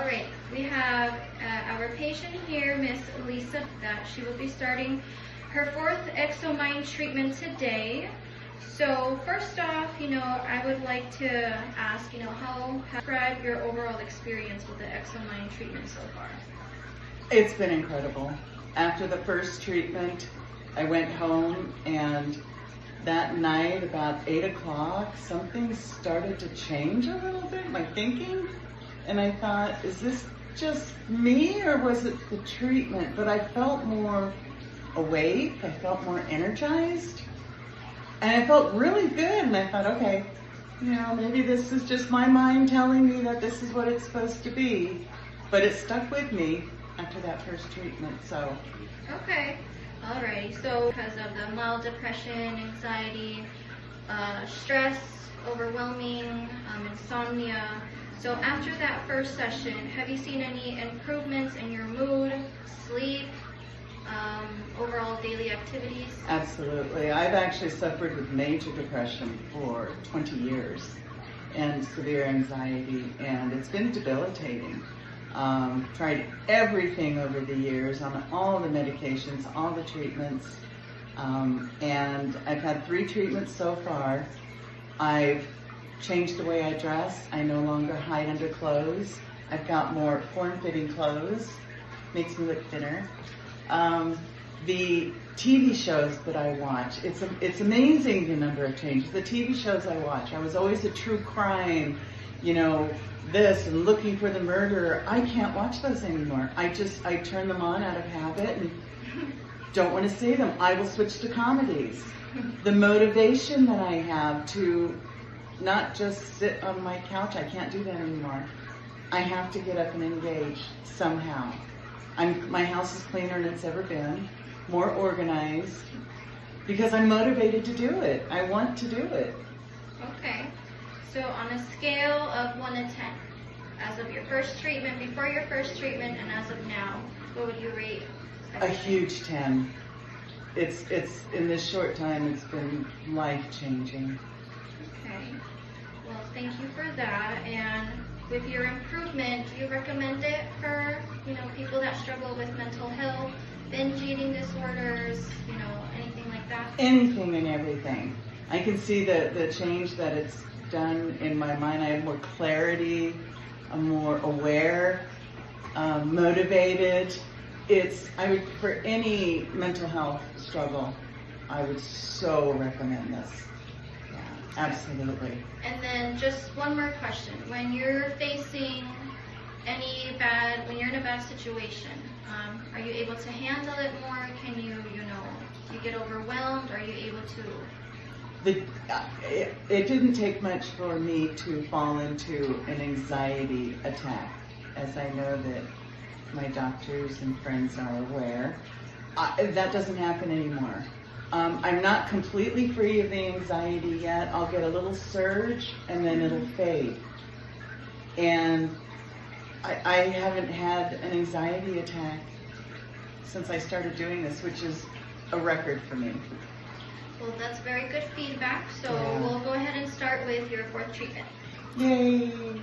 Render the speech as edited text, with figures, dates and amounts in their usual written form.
All right, we have our patient here, Miss Lisa, that she will be starting her 4th ExoMind treatment today. So first off, I would like to ask, how describe your overall experience with the ExoMind treatment so far? It's been incredible. After the first treatment, I went home, and that night about 8 o'clock, something started to change a little bit, my thinking. And I thought, is this just me or was it the treatment? But I felt more awake, I felt more energized, and I felt really good. And I thought, okay, maybe this is just my mind telling me that this is what it's supposed to be. But it stuck with me after that first treatment, so. Okay, alrighty. So because of the mild depression, anxiety, stress, overwhelming, insomnia. So after that first session, have you seen any improvements in your mood, sleep, overall daily activities? Absolutely. I've actually suffered with major depression for 20 years and severe anxiety, and it's been debilitating. Tried everything over the years on all the medications, all the treatments, and I've had 3 treatments so far. I've changed the way I dress. I no longer hide under clothes. I've got more form-fitting clothes. Makes me look thinner. The TV shows that I watch, it's amazing the number of changes. The TV shows I watch, I was always a true crime, this and looking for the murderer. I can't watch those anymore. I turn them on out of habit and don't want to see them. I will switch to comedies. The motivation that I have to not just sit on my couch, I can't do that anymore. I have to get up and engage somehow. My house is cleaner than it's ever been, more organized, because I'm motivated to do it. I want to do it. Okay. So on a scale of 1 to 10, as of your first treatment, before your first treatment, and as of now, what would you rate everything? A huge 10. It's in this short time, it's been life-changing. Okay. Well, thank you for that. And with your improvement, do you recommend it for, people that struggle with mental health, binge eating disorders, anything like that? Anything and everything. I can see the change that it's done in my mind. I have more clarity, I'm more aware, motivated. For any mental health struggle, I would so recommend this. Yeah, absolutely. And then just one more question. When you're facing when you're in a bad situation, are you able to handle it more? Can you, do you get overwhelmed? Are you able to? It didn't take much for me to fall into an anxiety attack, as I know that my doctors and friends are aware. That doesn't happen anymore. I'm not completely free of the anxiety yet. I'll get a little surge and then it'll fade. And I haven't had an anxiety attack since I started doing this, which is a record for me. Well, that's very good feedback. So Yeah. We'll go ahead and start with your 4th treatment. Yay!